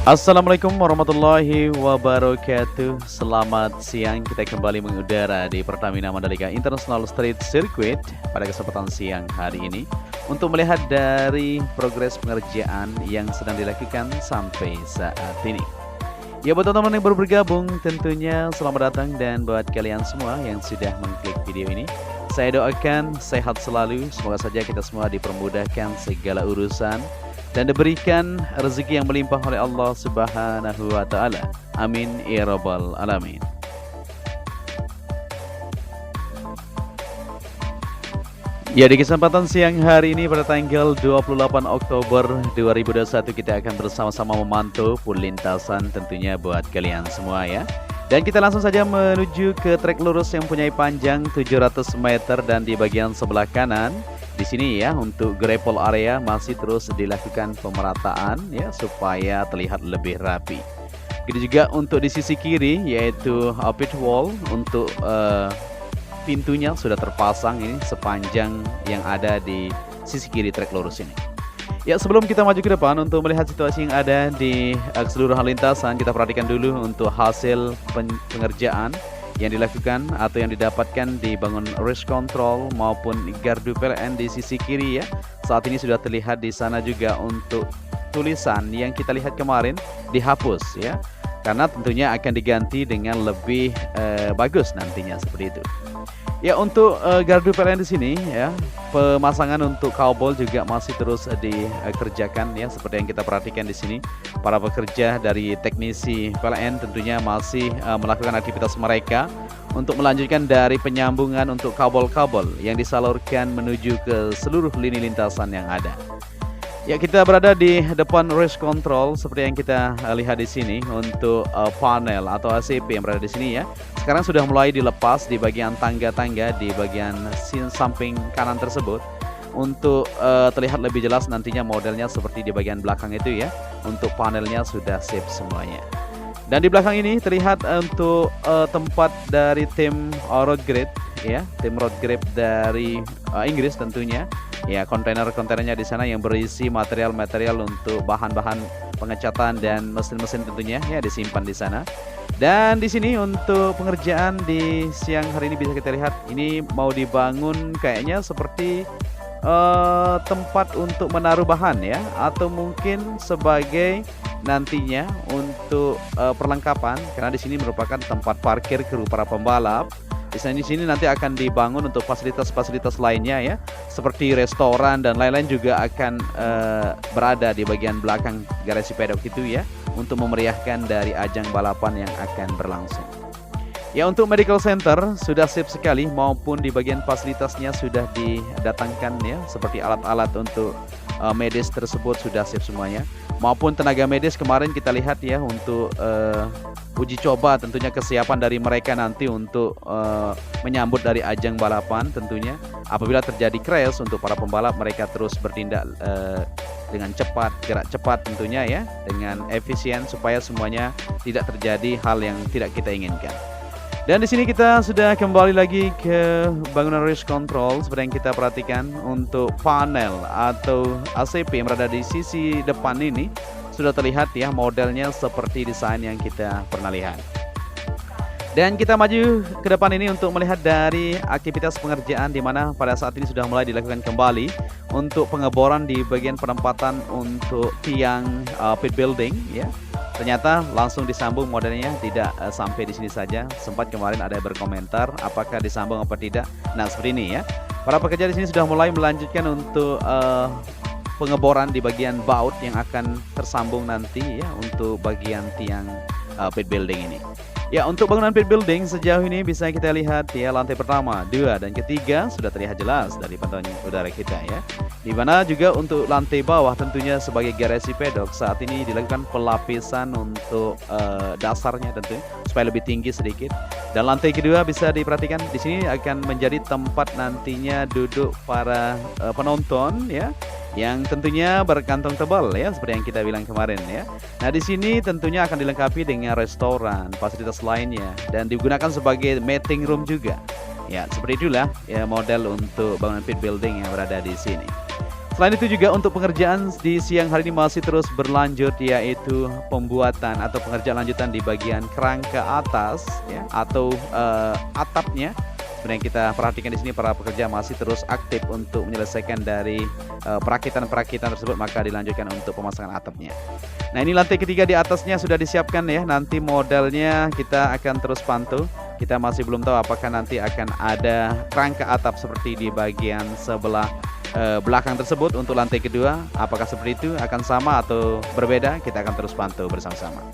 Assalamualaikum warahmatullahi wabarakatuh. Selamat siang, kita kembali mengudara di Pertamina Mandalika International Street Circuit pada kesempatan siang hari ini untuk melihat dari progres pengerjaan yang sedang dilakukan sampai saat ini. Ya, buat teman-teman yang baru bergabung tentunya selamat datang, dan buat kalian semua yang sudah mengklik video ini, saya doakan sehat selalu, semoga saja kita semua dipermudahkan segala urusan dan diberikan rezeki yang melimpah oleh Allah Subhanahu wa Ta'ala. Amin ya Rabbal Alamin. Ya, di kesempatan siang hari ini pada tanggal 28 Oktober 2021 kita akan bersama-sama memantau full lintasan tentunya buat kalian semua ya. Dan kita langsung saja menuju ke trek lurus yang punya panjang 700 meter, dan di bagian sebelah kanan di sini ya untuk gravel area masih terus dilakukan pemerataan ya supaya terlihat lebih rapi. Begitu juga untuk di sisi kiri yaitu pit wall untuk pintunya sudah terpasang ini sepanjang yang ada di sisi kiri trek lurus ini. Ya, sebelum kita maju ke depan untuk melihat situasi yang ada di keseluruhan lintasan, kita perhatikan dulu untuk hasil pengerjaan yang dilakukan atau yang didapatkan di bangun race control maupun gardu PLN di sisi kiri ya. Saat ini sudah terlihat di sana juga untuk tulisan yang kita lihat kemarin dihapus ya, karena tentunya akan diganti dengan lebih bagus nantinya seperti itu. Ya, untuk gardu PLN di sini ya, pemasangan untuk kabel juga masih terus dikerjakan ya, seperti yang kita perhatikan di sini. Para pekerja dari teknisi PLN tentunya masih melakukan aktivitas mereka untuk melanjutkan dari penyambungan untuk kabel-kabel yang disalurkan menuju ke seluruh lini lintasan yang ada. Ya, kita berada di depan race control seperti yang kita lihat di sini untuk panel atau ACP yang berada di sini ya. Sekarang sudah mulai dilepas di bagian tangga-tangga di bagian samping kanan tersebut untuk terlihat lebih jelas nantinya modelnya seperti di bagian belakang itu ya. Untuk panelnya sudah sip semuanya. Dan di belakang ini terlihat untuk tempat dari tim road grade ya, tim road grade dari Inggris tentunya. Ya, kontainer-kontainernya di sana yang berisi material-material untuk bahan-bahan pengecatan dan mesin-mesin tentunya ya disimpan di sana. Dan di sini untuk pengerjaan di siang hari ini bisa kita lihat ini mau dibangun kayaknya seperti tempat untuk menaruh bahan ya, atau mungkin sebagai nantinya untuk perlengkapan, karena di sini merupakan tempat parkir kru para pembalap. Di sini nanti akan dibangun untuk fasilitas-fasilitas lainnya ya, seperti restoran dan lain-lain juga akan berada di bagian belakang garasi pedok itu ya, untuk memeriahkan dari ajang balapan yang akan berlangsung. Ya, untuk medical center sudah sip sekali, maupun di bagian fasilitasnya sudah didatangkan ya, seperti alat-alat untuk medis tersebut sudah sip semuanya, maupun tenaga medis kemarin kita lihat ya untuk uji coba tentunya kesiapan dari mereka nanti untuk menyambut dari ajang balapan. Tentunya apabila terjadi crash untuk para pembalap, mereka terus bertindak dengan cepat, gerak cepat tentunya ya, dengan efisien supaya semuanya tidak terjadi hal yang tidak kita inginkan. Dan di sini kita sudah kembali lagi ke bangunan race control seperti yang kita perhatikan untuk panel atau ACP yang berada di sisi depan ini sudah terlihat ya modelnya seperti desain yang kita pernah lihat. Dan kita maju ke depan ini untuk melihat dari aktivitas pengerjaan di mana pada saat ini sudah mulai dilakukan kembali untuk pengeboran di bagian penempatan untuk tiang pit building ya. Ternyata langsung disambung modelnya, tidak sampai di sini saja. Sempat kemarin ada yang berkomentar apakah disambung apa tidak. Nah, seperti ini ya. Para pekerja di sini sudah mulai melanjutkan untuk pengeboran di bagian baut yang akan tersambung nanti ya untuk bagian tiang pit building ini. Ya, untuk bangunan pit building sejauh ini bisa kita lihat ya, lantai pertama, 2, dan ketiga sudah terlihat jelas dari pantauan udara kita ya. Di mana juga untuk lantai bawah tentunya sebagai garasi pedok saat ini dilakukan pelapisan untuk dasarnya tentunya supaya lebih tinggi sedikit. Dan lantai kedua bisa diperhatikan di sini akan menjadi tempat nantinya duduk para penonton ya, yang tentunya berkantong tebal ya, seperti yang kita bilang kemarin ya. Nah, di sini tentunya akan dilengkapi dengan restoran, fasilitas lainnya, dan digunakan sebagai meeting room juga. Ya, seperti itulah ya model untuk bangunan pit building yang berada di sini. Selain itu juga untuk pengerjaan di siang hari ini masih terus berlanjut, yaitu pembuatan atau pengerjaan lanjutan di bagian kerangka atas ya, atau atapnya. Seperti yang kita perhatikan di sini, para pekerja masih terus aktif untuk menyelesaikan dari perakitan-perakitan tersebut, maka dilanjutkan untuk pemasangan atapnya. Nah, ini lantai ketiga di atasnya sudah disiapkan ya. Nanti modelnya kita akan terus pantau. Kita masih belum tahu apakah nanti akan ada kerangka atap seperti di bagian sebelah belakang tersebut untuk lantai kedua. Apakah seperti itu akan sama atau berbeda? Kita akan terus pantau bersama-sama.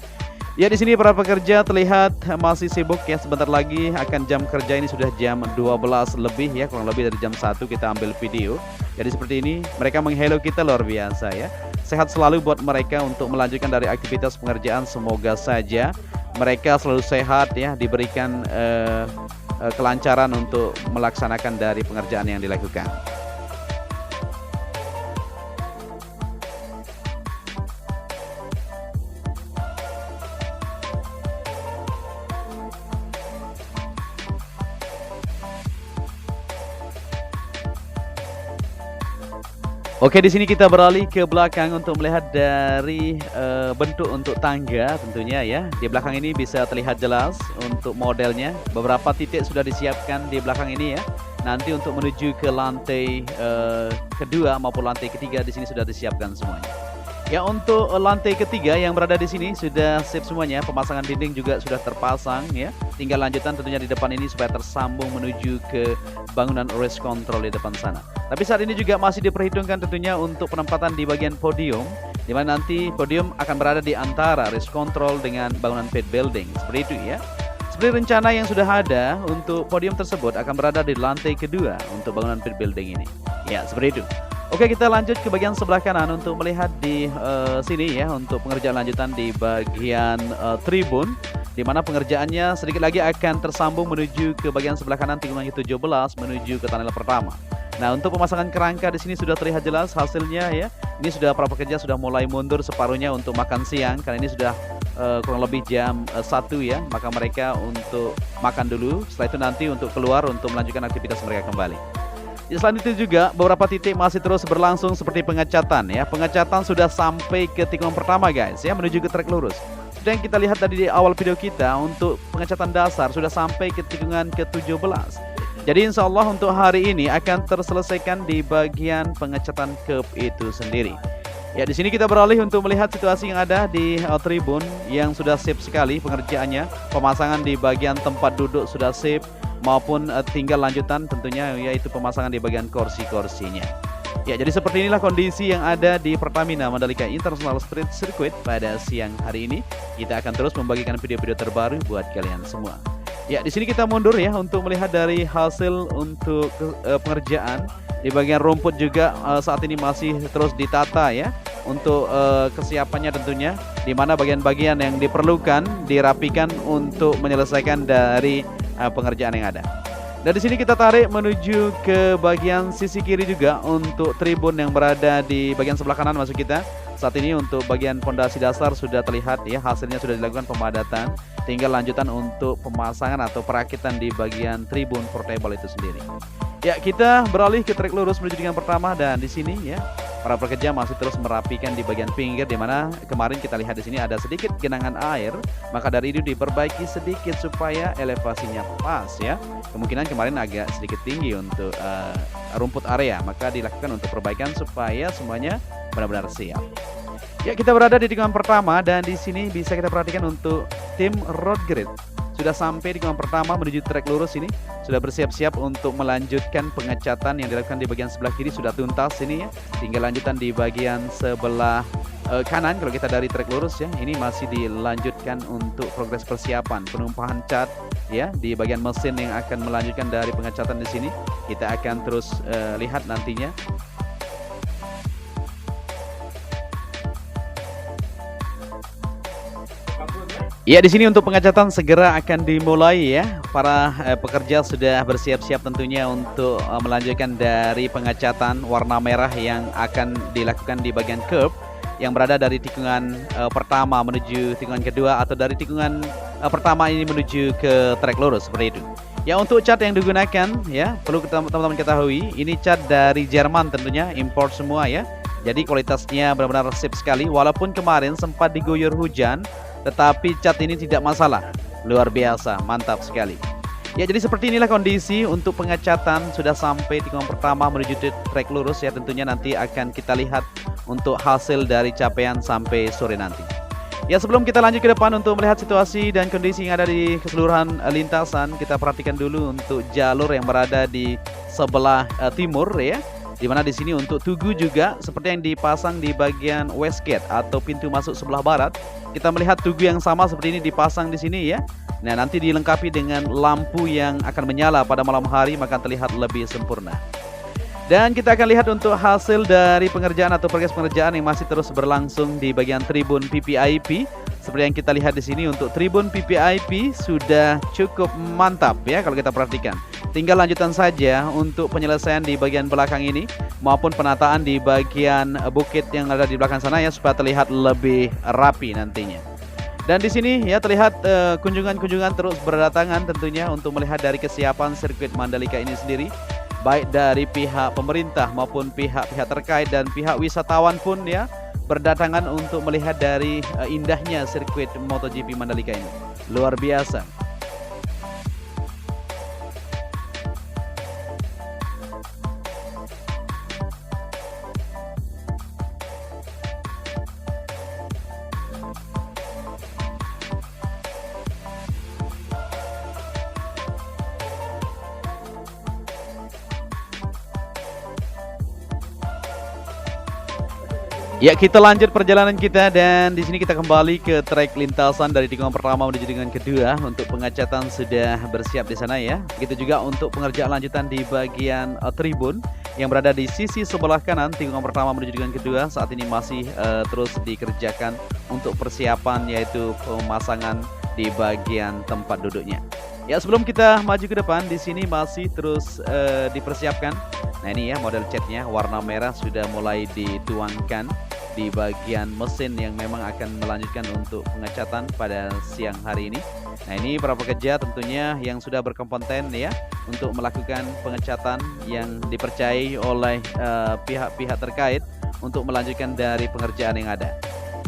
Ya, di sini para pekerja terlihat masih sibuk ya. Sebentar lagi akan jam kerja ini sudah jam 12 lebih ya, kurang lebih dari jam 1 kita ambil video. Jadi seperti ini mereka menghello kita luar biasa ya. Sehat selalu buat mereka untuk melanjutkan dari aktivitas pengerjaan. Semoga saja mereka selalu sehat ya, diberikan kelancaran untuk melaksanakan dari pengerjaan yang dilakukan. Oke, di sini kita beralih ke belakang untuk melihat dari bentuk untuk tangga tentunya ya. Di belakang ini bisa terlihat jelas untuk modelnya. Beberapa titik sudah disiapkan di belakang ini ya. Nanti untuk menuju ke lantai kedua maupun lantai ketiga di sini sudah disiapkan semuanya. Ya, untuk lantai ketiga yang berada di sini sudah siap semuanya. Pemasangan dinding juga sudah terpasang ya. Tinggal lanjutan tentunya di depan ini supaya tersambung menuju ke bangunan race control di depan sana. Tapi saat ini juga masih diperhitungkan tentunya untuk penempatan di bagian podium, di mana nanti podium akan berada di antara race control dengan bangunan pit building. Seperti itu ya. Seperti rencana yang sudah ada, untuk podium tersebut akan berada di lantai kedua untuk bangunan pit building ini. Ya, seperti itu. Oke, kita lanjut ke bagian sebelah kanan untuk melihat di sini ya, untuk pengerjaan lanjutan di bagian tribun, di mana pengerjaannya sedikit lagi akan tersambung menuju ke bagian sebelah kanan tikungan 17 menuju ke tunnel pertama. Nah, untuk pemasangan kerangka di sini sudah terlihat jelas hasilnya ya. Ini sudah para pekerja sudah mulai mundur separuhnya untuk makan siang, karena ini sudah kurang lebih jam 1 ya. Maka mereka untuk makan dulu, setelah itu nanti untuk keluar untuk melanjutkan aktivitas mereka kembali. Selain itu juga beberapa titik masih terus berlangsung seperti pengecatan ya. Pengecatan sudah sampai ke tikungan pertama guys ya, menuju ke trek lurus. Sudah yang kita lihat tadi di awal video kita, untuk pengecatan dasar sudah sampai ke tikungan ke-17. Jadi insya Allah untuk hari ini akan terselesaikan di bagian pengecatan curb itu sendiri. Ya, di sini kita beralih untuk melihat situasi yang ada di tribun yang sudah sip sekali pengerjaannya. Pemasangan di bagian tempat duduk sudah sip, maupun tinggal lanjutan tentunya yaitu pemasangan di bagian kursi-kursinya. Ya, jadi seperti inilah kondisi yang ada di Pertamina Mandalika International Street Circuit pada siang hari ini. Kita akan terus membagikan video-video terbaru buat kalian semua. Ya, di sini kita mundur ya untuk melihat dari hasil untuk pengerjaan di bagian rumput juga saat ini masih terus ditata ya untuk kesiapannya tentunya, di mana bagian-bagian yang diperlukan dirapikan untuk menyelesaikan dari pengerjaan yang ada. Dan di sini kita tarik menuju ke bagian sisi kiri juga untuk tribun yang berada di bagian sebelah kanan masuk kita. Saat ini untuk bagian pondasi dasar sudah terlihat ya, hasilnya sudah dilakukan pemadatan. Tinggal lanjutan untuk pemasangan atau perakitan di bagian tribun portable itu sendiri. Ya, kita beralih ke trek lurus menuju dengan pertama, dan di sini ya para pekerja masih terus merapikan di bagian pinggir, di mana kemarin kita lihat di sini ada sedikit genangan air, maka dari itu diperbaiki sedikit supaya elevasinya pas ya. Kemungkinan kemarin agak sedikit tinggi untuk rumput area, maka dilakukan untuk perbaikan supaya semuanya benar-benar siap. Ya, kita berada di tikungan pertama, dan di sini bisa kita perhatikan untuk tim road grid sudah sampai di tikungan pertama menuju trek lurus ini. Sudah bersiap-siap untuk melanjutkan pengecatan yang dilakukan di bagian sebelah kiri sudah tuntas ini ya. Tinggal lanjutan di bagian sebelah kanan kalau kita dari trek lurus ya. Ini masih dilanjutkan untuk progres persiapan penumpahan cat ya di bagian mesin yang akan melanjutkan dari pengecatan di sini. Kita akan terus lihat nantinya. Ya, di sini untuk pengecatan segera akan dimulai ya. Para pekerja sudah bersiap-siap tentunya untuk melanjutkan dari pengecatan warna merah yang akan dilakukan di bagian curb yang berada dari tikungan pertama menuju tikungan kedua atau dari tikungan pertama ini menuju ke trek lurus seperti itu. Ya, untuk cat yang digunakan ya perlu teman-teman ketahui ini cat dari Jerman tentunya, import semua ya. Jadi kualitasnya benar-benar sip sekali walaupun kemarin sempat diguyur hujan. Tetapi cat ini tidak masalah, luar biasa, mantap sekali. Ya, jadi seperti inilah kondisi untuk pengecatan sudah sampai tikungan pertama menuju trek lurus ya. Tentunya nanti akan kita lihat untuk hasil dari capaian sampai sore nanti. Ya, sebelum kita lanjut ke depan untuk melihat situasi dan kondisi yang ada di keseluruhan lintasan, kita perhatikan dulu untuk jalur yang berada di sebelah timur ya. Dimana di sini untuk tugu juga seperti yang dipasang di bagian west gate atau pintu masuk sebelah barat. Kita melihat tugu yang sama seperti ini dipasang di sini ya. Nah, nanti dilengkapi dengan lampu yang akan menyala pada malam hari maka terlihat lebih sempurna. Dan kita akan lihat untuk hasil dari pengerjaan atau progres pengerjaan yang masih terus berlangsung di bagian tribun PPIP. Seperti yang kita lihat di sini untuk tribun PPIP sudah cukup mantap ya kalau kita perhatikan. Tinggal lanjutan saja untuk penyelesaian di bagian belakang ini maupun penataan di bagian bukit yang ada di belakang sana ya supaya terlihat lebih rapi nantinya. Dan di sini ya terlihat kunjungan-kunjungan terus berdatangan tentunya untuk melihat dari kesiapan sirkuit Mandalika ini sendiri. Baik dari pihak pemerintah maupun pihak-pihak terkait dan pihak wisatawan pun ya berdatangan untuk melihat dari indahnya sirkuit MotoGP Mandalika ini. Luar biasa. Ya, kita lanjut perjalanan kita dan di sini kita kembali ke trek lintasan dari tikungan pertama menuju tikungan kedua. Untuk pengecatan sudah bersiap di sana ya. Begitu juga untuk pengerjaan lanjutan di bagian tribun yang berada di sisi sebelah kanan tikungan pertama menuju tikungan kedua saat ini masih terus dikerjakan untuk persiapan yaitu pemasangan di bagian tempat duduknya. Ya, sebelum kita maju ke depan di sini masih terus dipersiapkan. Nah, ini ya model catnya warna merah sudah mulai dituangkan di bagian mesin yang memang akan melanjutkan untuk pengecatan pada siang hari ini. Nah, ini para pekerja tentunya yang sudah berkompeten ya untuk melakukan pengecatan yang dipercayai oleh pihak-pihak terkait untuk melanjutkan dari pengerjaan yang ada.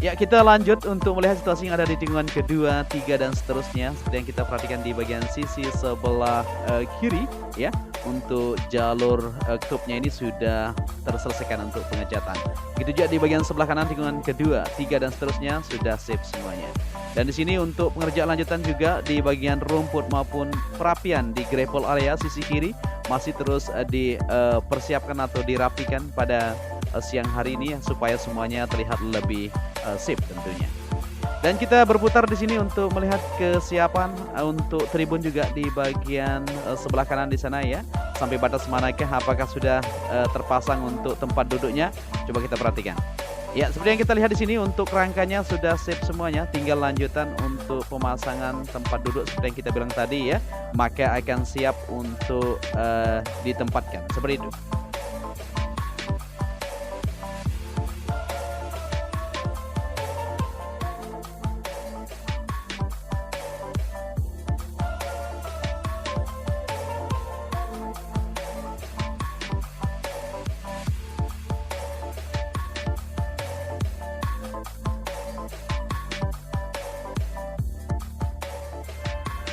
Ya, kita lanjut untuk melihat situasi yang ada di tikungan kedua, 3 dan seterusnya. Seperti yang kita perhatikan di bagian sisi sebelah kiri ya. Untuk jalur curbnya ini sudah terselesaikan untuk pengecatan. Begitu juga di bagian sebelah kanan tikungan kedua, 3 dan seterusnya sudah sip semuanya. Dan di sini untuk pengerjaan lanjutan juga di bagian rumput maupun perapian di gravel area sisi kiri masih terus dipersiapkan atau dirapikan pada siang hari ini supaya semuanya terlihat lebih sip tentunya. Dan kita berputar di sini untuk melihat kesiapan untuk tribun juga di bagian sebelah kanan di sana ya. Sampai batas manakah, apakah sudah terpasang untuk tempat duduknya? Coba kita perhatikan. Ya, seperti yang kita lihat di sini untuk rangkanya sudah sip semuanya, tinggal lanjutan untuk pemasangan tempat duduk seperti yang kita bilang tadi ya, maka akan siap untuk ditempatkan seperti itu.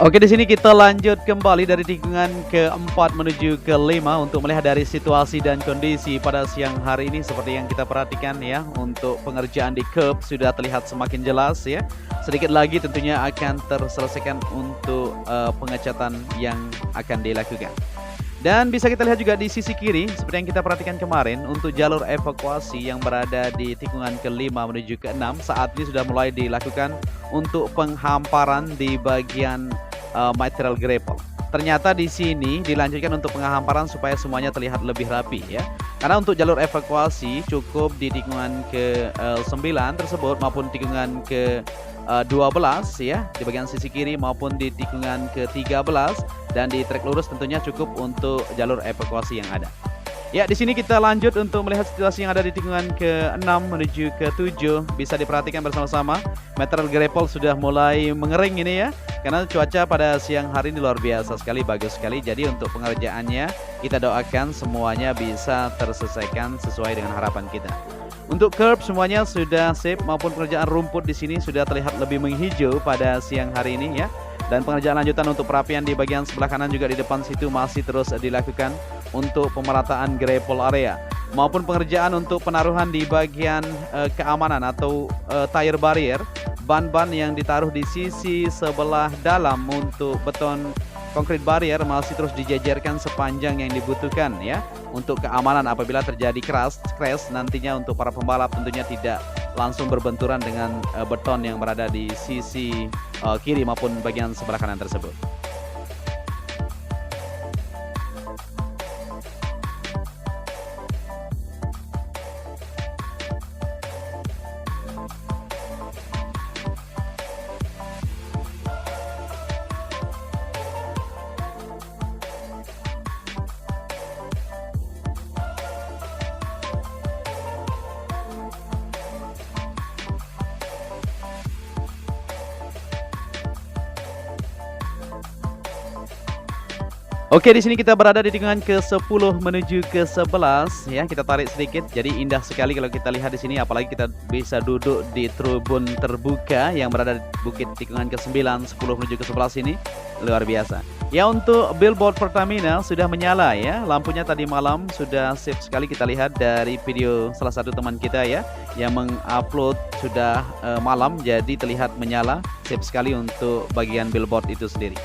Oke, di sini kita lanjut kembali dari tikungan keempat menuju kelima untuk melihat dari situasi dan kondisi pada siang hari ini seperti yang kita perhatikan ya. Untuk pengerjaan di curb sudah terlihat semakin jelas ya. Sedikit lagi tentunya akan terselesaikan untuk pengecatan yang akan dilakukan. Dan bisa kita lihat juga di sisi kiri seperti yang kita perhatikan kemarin untuk jalur evakuasi yang berada di tikungan kelima menuju ke-6 saat ini sudah mulai dilakukan untuk penghamparan di bagian material gravel. Ternyata di sini dilanjutkan untuk penghamparan supaya semuanya terlihat lebih rapi ya. Karena untuk jalur evakuasi cukup di tikungan ke-9 tersebut maupun tikungan ke-12 ya di bagian sisi kiri maupun di tikungan ke-13 dan di trek lurus tentunya cukup untuk jalur evakuasi yang ada. Ya, di sini kita lanjut untuk melihat situasi yang ada di tikungan ke-6 menuju ke-7. Bisa diperhatikan bersama-sama, material gravel sudah mulai mengering ini ya. Karena cuaca pada siang hari ini luar biasa sekali, bagus sekali. Jadi untuk pengerjaannya kita doakan semuanya bisa terselesaikan sesuai dengan harapan kita. Untuk curb semuanya sudah sip maupun pengerjaan rumput di sini sudah terlihat lebih menghijau pada siang hari ini ya. Dan pengerjaan lanjutan untuk perapian di bagian sebelah kanan juga di depan situ masih terus dilakukan untuk pemerataan gravel area maupun pengerjaan untuk penaruhan di bagian keamanan atau tire barrier, ban-ban yang ditaruh di sisi sebelah dalam untuk beton concrete barrier masih terus dijajarkan sepanjang yang dibutuhkan ya untuk keamanan apabila terjadi crash nantinya untuk para pembalap tentunya tidak langsung berbenturan dengan beton yang berada di sisi kiri maupun bagian sebelah kanan tersebut. Oke, di sini kita berada di tikungan ke-10 menuju ke-11 ya. Kita tarik sedikit. Jadi indah sekali kalau kita lihat di sini apalagi kita bisa duduk di tribun terbuka yang berada di bukit tikungan ke-9, 10 menuju ke-11 ini. Luar biasa. Ya, untuk billboard Pertamina sudah menyala ya. Lampunya tadi malam sudah sip sekali kita lihat dari video salah satu teman kita ya yang mengupload sudah malam jadi terlihat menyala. Sip sekali untuk bagian billboard itu sendiri.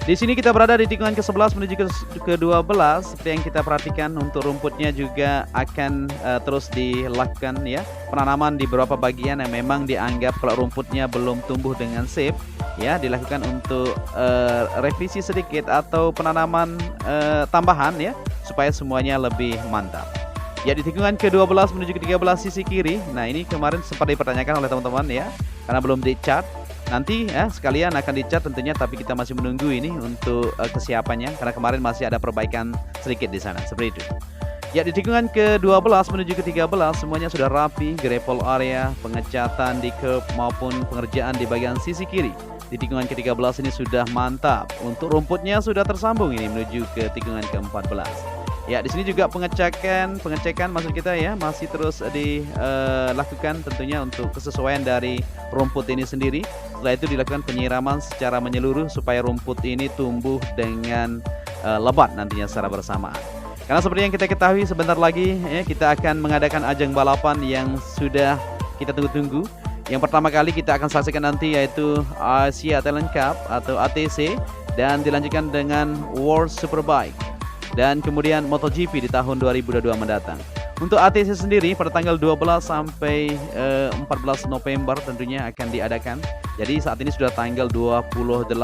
Di sini kita berada di tikungan ke-11 menuju ke-12 seperti yang kita perhatikan untuk rumputnya juga akan terus dilakukan ya penanaman di beberapa bagian yang memang dianggap kalau rumputnya belum tumbuh dengan sip ya dilakukan untuk revisi sedikit atau penanaman tambahan ya supaya semuanya lebih mantap. Ya, di tikungan ke-12 menuju ke-13 sisi kiri. Nah, ini kemarin sempat dipertanyakan oleh teman-teman ya karena belum dicat. Nanti ya sekalian akan dicat tentunya tapi kita masih menunggu ini untuk kesiapannya karena kemarin masih ada perbaikan sedikit di sana seperti itu. Ya, di tikungan ke-12 menuju ke-13 semuanya sudah rapi, gravel area, pengecatan di curb maupun pengerjaan di bagian sisi kiri. Di tikungan ke-13 ini sudah mantap. Untuk rumputnya sudah tersambung ini menuju ke tikungan ke-14. Ya, di sini juga pengecekan maksud kita ya masih terus dilakukan tentunya untuk kesesuaian dari rumput ini sendiri. Setelah itu dilakukan penyiraman secara menyeluruh supaya rumput ini tumbuh dengan lebat nantinya secara bersamaan. Karena seperti yang kita ketahui sebentar lagi ya kita akan mengadakan ajang balapan yang sudah kita tunggu-tunggu. Yang pertama kali kita akan saksikan nanti yaitu Asia Talent Cup atau ATC dan dilanjutkan dengan World Superbike. Dan kemudian MotoGP di tahun 2022 mendatang. Untuk ATC sendiri pada tanggal 12 sampai 14 November tentunya akan diadakan. Jadi saat ini sudah tanggal 28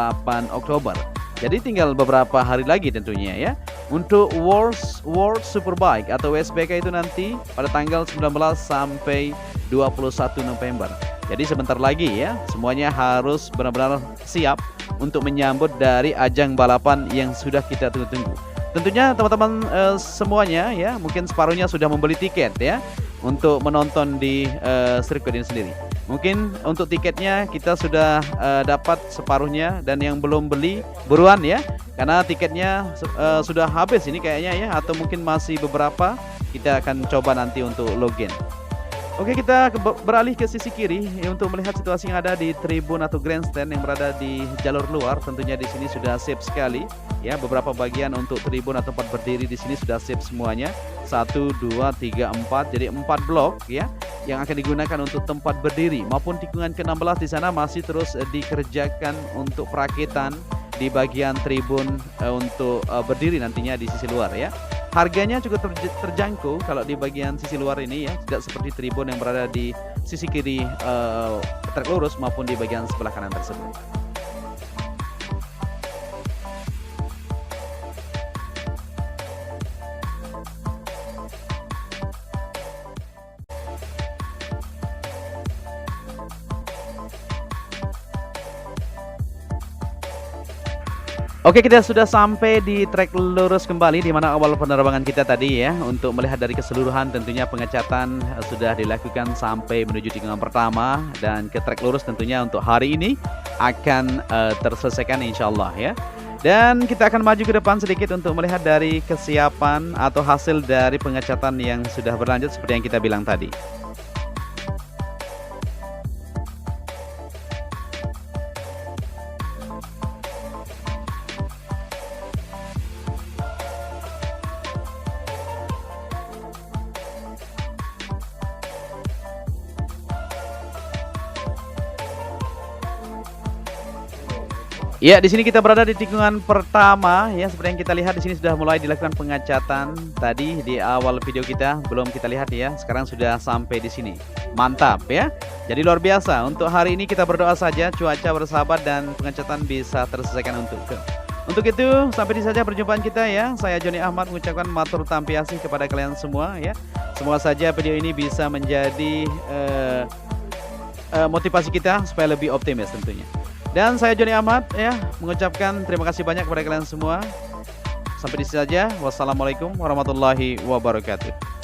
Oktober. Jadi tinggal beberapa hari lagi tentunya ya. Untuk World Superbike atau WSBK itu nanti pada tanggal 19 sampai 21 November. Jadi sebentar lagi ya, semuanya harus benar-benar siap untuk menyambut dari ajang balapan yang sudah kita tunggu-tunggu. Tentunya teman-teman semuanya ya mungkin separuhnya sudah membeli tiket ya untuk menonton di sirkuit ini sendiri. Mungkin untuk tiketnya kita sudah dapat separuhnya dan yang belum beli buruan ya karena tiketnya sudah habis ini kayaknya ya atau mungkin masih beberapa kita akan coba nanti untuk login. Oke, kita beralih ke sisi kiri untuk melihat situasi yang ada di tribun atau grandstand yang berada di jalur luar. Tentunya di sini sudah siap sekali ya, beberapa bagian untuk tribun atau tempat berdiri di sini sudah siap semuanya. 1 2 3 4, jadi 4 blok ya yang akan digunakan untuk tempat berdiri, maupun tikungan ke-16 di sana masih terus dikerjakan untuk perakitan di bagian tribun untuk berdiri nantinya di sisi luar ya. Harganya cukup terjangkau kalau di bagian sisi luar ini ya, tidak seperti tribun yang berada di sisi kiri trek lurus maupun di bagian sebelah kanan tersebut. Oke, kita sudah sampai di trek lurus kembali di mana awal penerbangan kita tadi ya. Untuk melihat dari keseluruhan tentunya pengecatan sudah dilakukan sampai menuju tikungan pertama, dan ke trek lurus tentunya untuk hari ini akan terselesaikan insyaallah ya. Dan kita akan maju ke depan sedikit untuk melihat dari kesiapan atau hasil dari pengecatan yang sudah berlanjut seperti yang kita bilang tadi. Ya, di sini kita berada di tikungan pertama ya, seperti yang kita lihat di sini sudah mulai dilakukan pengecatan tadi di awal video kita, belum kita lihat ya. Sekarang sudah sampai di sini. Mantap ya. Jadi luar biasa. Untuk hari ini kita berdoa saja cuaca bersahabat dan pengecatan bisa terselesaikan untuk itu. Sampai di saja perjumpaan kita ya. Saya Joni Ahmad mengucapkan matur tampiasih kepada kalian semua ya. Semoga saja video ini bisa menjadi motivasi kita supaya lebih optimis tentunya. Dan saya Joni Ahmad ya mengucapkan terima kasih banyak kepada kalian semua. Sampai di sini saja. Wassalamualaikum warahmatullahi wabarakatuh.